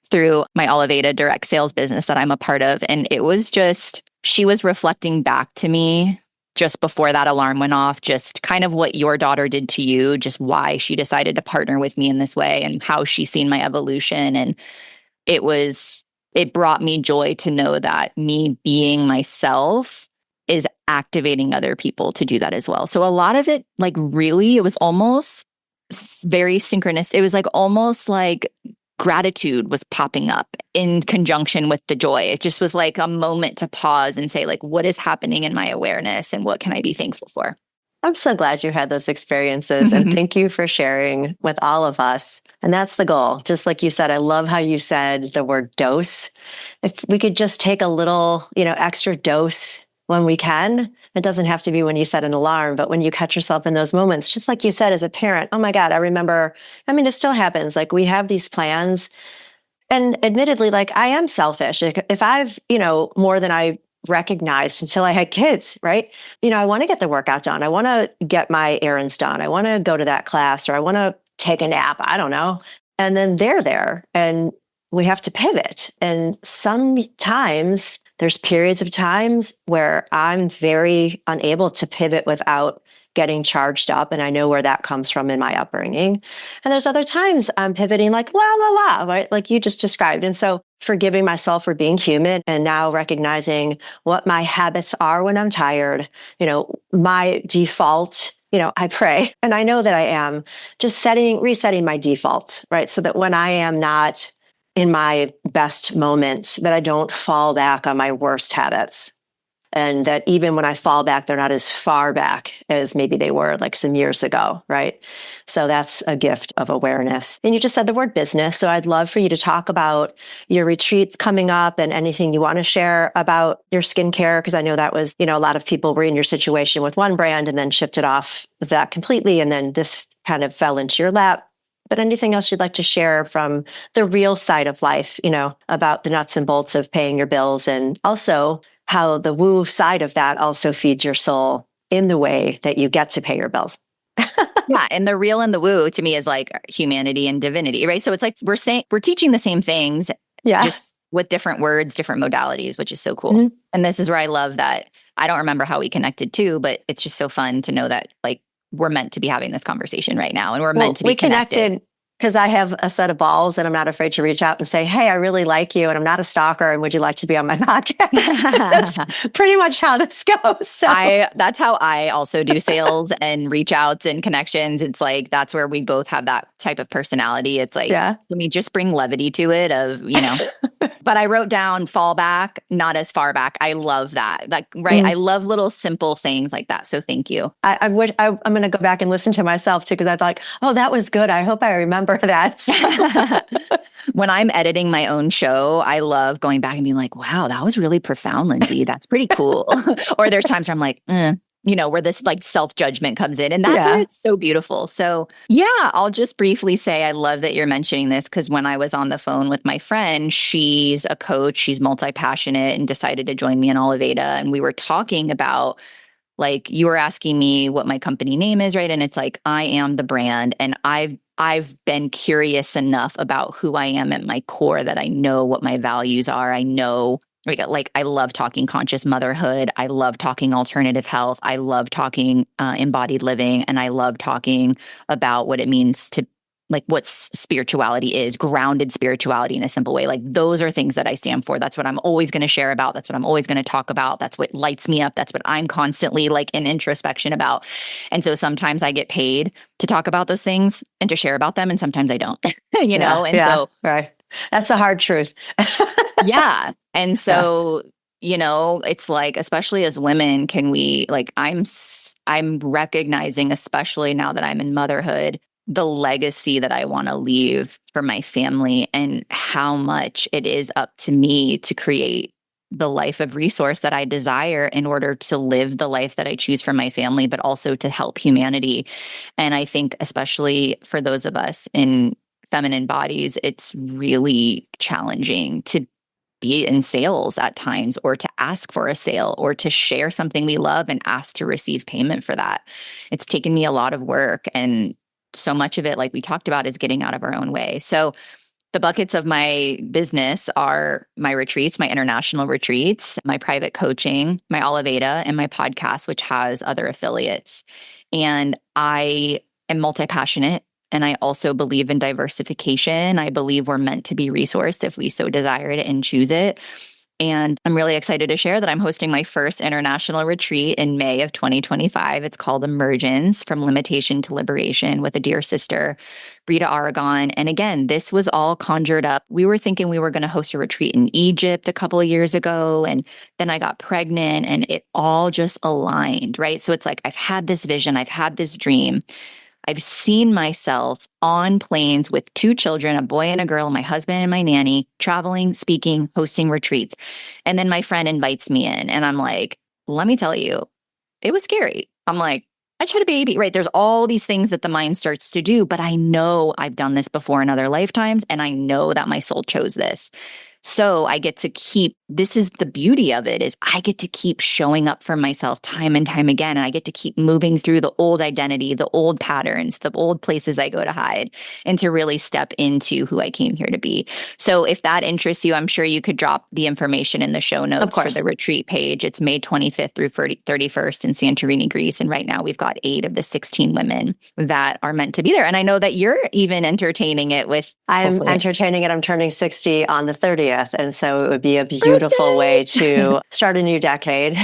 through my Oliveda direct sales business that I'm a part of. And it was just, she was reflecting back to me just before that alarm went off, just kind of what your daughter did to you, just why she decided to partner with me in this way and how she's seen my evolution. And it brought me joy to know that me being myself is activating other people to do that as well. So a lot of it, like really, it was almost very synchronous. It was like almost like gratitude was popping up in conjunction with the joy. It just was like a moment to pause and say, like, what is happening in my awareness and what can I be thankful for? I'm so glad you had those experiences and thank you for sharing with all of us. And that's the goal. Just like you said, I love how you said the word dose. If we could just take a little, extra dose when we can, it doesn't have to be when you set an alarm, but when you catch yourself in those moments, just like you said as a parent, oh my God, I remember, it still happens. Like we have these plans and admittedly, like I am selfish. If I've, more than I recognized until I had kids, right? I want to get the workout done. I want to get my errands done. I want to go to that class or I want to take a nap. I don't know. And then they're there and we have to pivot. And sometimes there's periods of times where I'm very unable to pivot without getting charged up. And I know where that comes from in my upbringing. And there's other times I'm pivoting like, la, la, la, right? Like you just described. And so forgiving myself for being human and now recognizing what my habits are when I'm tired, my default, I pray. And I know that I am just resetting my default, right? So that when I am not in my best moments, that I don't fall back on my worst habits. And that even when I fall back, they're not as far back as maybe they were like some years ago, right? So that's a gift of awareness. And you just said the word business. So I'd love for you to talk about your retreats coming up and anything you want to share about your skincare, because I know that was, a lot of people were in your situation with one brand and then shifted off that completely. And then this kind of fell into your lap. But anything else you'd like to share from the real side of life, about the nuts and bolts of paying your bills and also how the woo side of that also feeds your soul in the way that you get to pay your bills. Yeah. And the real and the woo to me is like humanity and divinity, right? So it's like we're teaching the same things, Yeah. just with different words, different modalities, which is so cool. Mhm. And this is where I love that. I don't remember how we connected too, but it's just so fun to know that like we're meant to be having this conversation right now and we're meant to be we connected because I have a set of balls and I'm not afraid to reach out and say, hey, I really like you and I'm not a stalker and would you like to be on my podcast? That's pretty much how this goes. So that's how I also do sales and reach outs and connections. It's like, that's where we both have that type of personality. It's like, yeah. Let me just bring levity to it of, but I wrote down fall back, not as far back. I love that. Like, right. I love little simple sayings like that. So thank you. I wish I'm going to go back and listen to myself too, because I thought, oh, that was good. I hope I remember that. When I'm editing my own show, I love going back and being like, wow, that was really profound, Lindsay. That's pretty cool. Or there's times where I'm like, where this like self-judgment comes in. And that's why it's so beautiful. So yeah, I'll just briefly say, I love that you're mentioning this because when I was on the phone with my friend, she's a coach, she's multi-passionate and decided to join me in Oliveda. And we were talking about like, you were asking me what my company name is, right? And it's like, I am the brand. And I've been curious enough about who I am at my core that I know what my values are. I know, like I love talking conscious motherhood. I love talking alternative health. I love talking embodied living. And I love talking about what it means to like what spirituality is, grounded spirituality in a simple way. Like those are things that I stand for. That's what I'm always going to share about. That's what I'm always going to talk about. That's what lights me up. That's what I'm constantly like in introspection about. And so sometimes I get paid to talk about those things and to share about them. And sometimes I don't, know? And so, right. That's the hard truth. yeah. And so, it's like, especially as women, can we like, I'm recognizing, especially now that I'm in motherhood, the legacy that I want to leave for my family and how much it is up to me to create the life of resource that I desire in order to live the life that I choose for my family, but also to help humanity. And I think especially for those of us in feminine bodies, it's really challenging to be in sales at times or to ask for a sale or to share something we love and ask to receive payment for that. It's taken me a lot of work, and so much of it, like we talked about, is getting out of our own way. So the buckets of my business are my retreats, my international retreats, my private coaching, my Oliveda, and my podcast, which has other affiliates. And I am multi-passionate. And I also believe in diversification. I believe we're meant to be resourced if we so desire it and choose it. And I'm really excited to share that I'm hosting my first international retreat in May of 2025. It's called Emergence, From Limitation to Liberation, with a dear sister, Rita Aragon. And again, this was all conjured up. We were thinking we were going to host a retreat in Egypt a couple of years ago. And then I got pregnant and it all just aligned, right? So it's like, I've had this vision, I've had this dream. I've seen myself on planes with 2 children, a boy and a girl, my husband and my nanny, traveling, speaking, hosting retreats. And then my friend invites me in and I'm like, let me tell you, it was scary. I'm like, I just had a baby, right? There's all these things that the mind starts to do, but I know I've done this before in other lifetimes and I know that my soul chose this. So I get to keep, this is the beauty of it, is I get to keep showing up for myself time and time again. And I get to keep moving through the old identity, the old patterns, the old places I go to hide, and to really step into who I came here to be. So if that interests you, I'm sure you could drop the information in the show notes for the retreat page. It's May 25th through 31st in Santorini, Greece. And right now we've got 8 of the 16 women that are meant to be there. And I know that you're even entertaining it with... I'm entertaining it. I'm turning 60 on the 30th. And so it would be a beautiful way to start a new decade.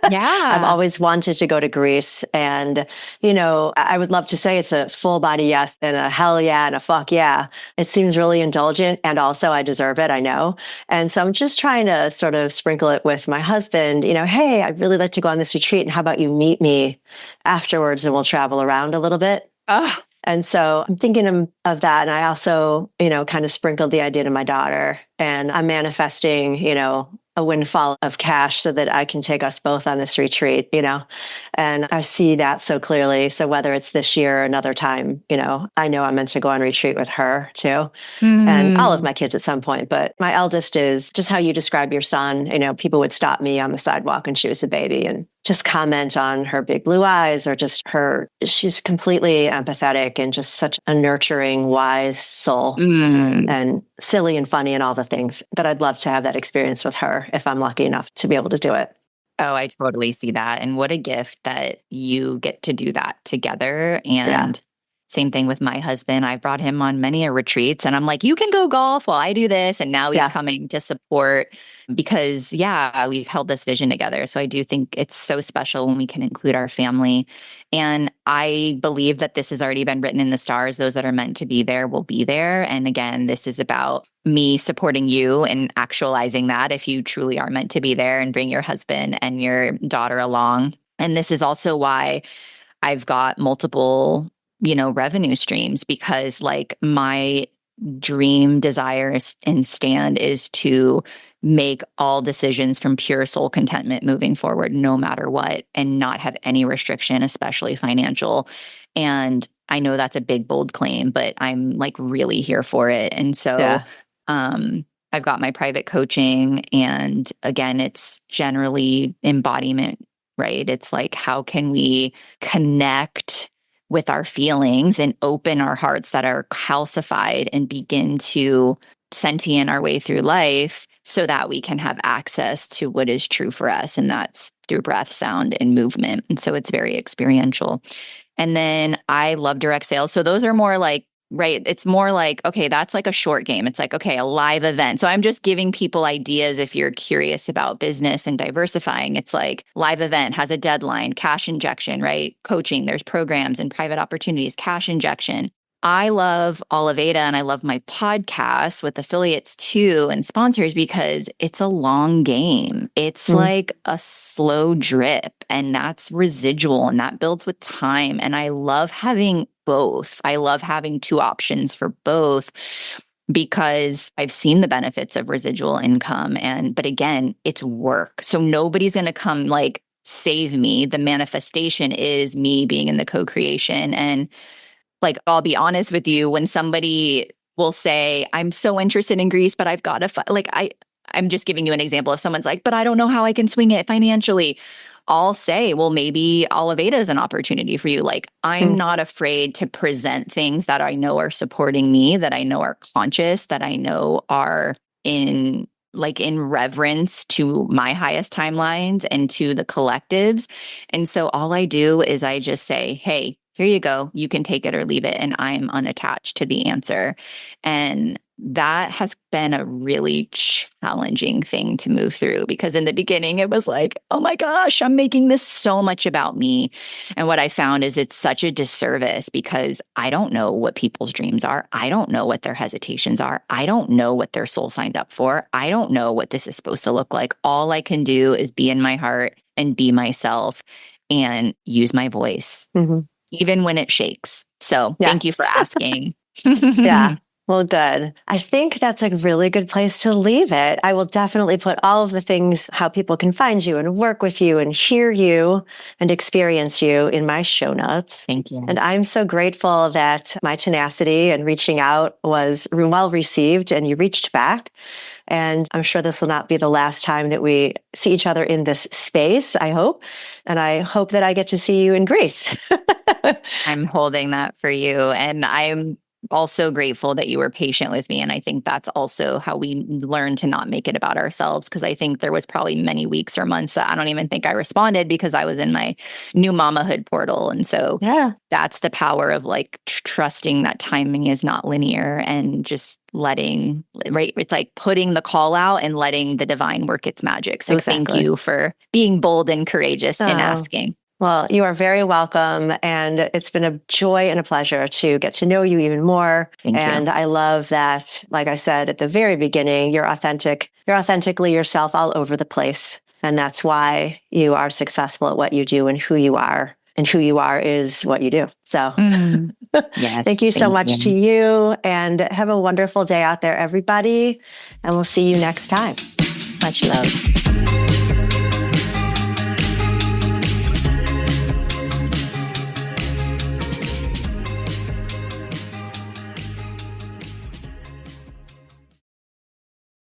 Yeah. I've always wanted to go to Greece. And, I would love to say it's a full body yes and a hell yeah and a fuck yeah. It seems really indulgent. And also I deserve it. I know. And so I'm just trying to sort of sprinkle it with my husband, hey, I'd really like to go on this retreat. And how about you meet me afterwards and we'll travel around a little bit. And so I'm thinking of that. And I also, kind of sprinkled the idea to my daughter, and I'm manifesting, a windfall of cash so that I can take us both on this retreat, and I see that so clearly. So whether it's this year or another time, I know I'm meant to go on retreat with her too, and all of my kids at some point. But my eldest is just how you describe your son. People would stop me on the sidewalk when she was a baby and just comment on her big blue eyes or just she's completely empathetic and just such a nurturing, wise soul and silly and funny and all the things. But I'd love to have that experience with her if I'm lucky enough to be able to do it. Oh, I totally see that. And what a gift that you get to do that together. And same thing with my husband. I brought him on many retreats and I'm like, you can go golf while I do this. And now he's coming to support because, we've held this vision together. So I do think it's so special when we can include our family. And I believe that this has already been written in the stars. Those that are meant to be there will be there. And again, this is about me supporting you and actualizing that if you truly are meant to be there, and bring your husband and your daughter along. And this is also why I've got multiple revenue streams, because like my dream, desire, and stand is to make all decisions from pure soul contentment moving forward, no matter what, and not have any restriction, especially financial. And I know that's a big, bold claim, but I'm like really here for it. And so I've got my private coaching, and again, it's generally embodiment, right? It's like, how can we connect with our feelings and open our hearts that are calcified and begin to sentient our way through life so that we can have access to what is true for us. And that's through breath, sound, and movement. And so it's very experiential. And then I love direct sales. So those are more like, right, it's more like, okay, that's like a short game. It's like, okay, a live event. So I'm just giving people ideas if you're curious about business and diversifying. It's like live event has a deadline, cash injection, right? Coaching, there's programs and private opportunities, cash injection. I love Oliveda and I love my podcast with affiliates too and sponsors because it's a long game. It's like a slow drip, and that's residual, and that builds with time. And I love having both. I love having two options for both because I've seen the benefits of residual income. But again, it's work. So nobody's going to come like save me. The manifestation is me being in the co-creation. And like, I'll be honest with you, when somebody will say, I'm so interested in Greece, but I've got to, I'm just giving you an example. If someone's like, but I don't know how I can swing it financially, I'll say, well, maybe Oliveda is an opportunity for you. Like, I'm not afraid to present things that I know are supporting me, that I know are conscious, that I know are in reverence to my highest timelines and to the collectives. And so all I do is I just say, hey, here you go. You can take it or leave it. And I'm unattached to the answer. And that has been a really challenging thing to move through, because in the beginning it was like, oh my gosh, I'm making this so much about me. And what I found is it's such a disservice, because I don't know what people's dreams are. I don't know what their hesitations are. I don't know what their soul signed up for. I don't know what this is supposed to look like. All I can do is be in my heart and be myself and use my voice, even when it shakes. So thank you for asking. Well, good. I think that's a really good place to leave it. I will definitely put all of the things, how people can find you and work with you and hear you and experience you, in my show notes. Thank you. And I'm so grateful that my tenacity and reaching out was well received and you reached back. And I'm sure this will not be the last time that we see each other in this space, I hope. And I hope that I get to see you in Greece. I'm holding that for you. And I'm also grateful that you were patient with me. And I think that's also how we learn to not make it about ourselves. Because I think there was probably many weeks or months that I don't even think I responded because I was in my new mamahood portal. And so that's the power of like trusting that timing is not linear and just letting, right? It's like putting the call out and letting the divine work its magic. So thank you for being bold and courageous in asking. Well, you are very welcome. And it's been a joy and a pleasure to get to know you even more. Thank you. I love that, like I said at the very beginning, you're authentically yourself all over the place. And that's why you are successful at what you do and who you are. And who you are is what you do. So thank you so much to you. And have a wonderful day out there, everybody. And we'll see you next time. Much love.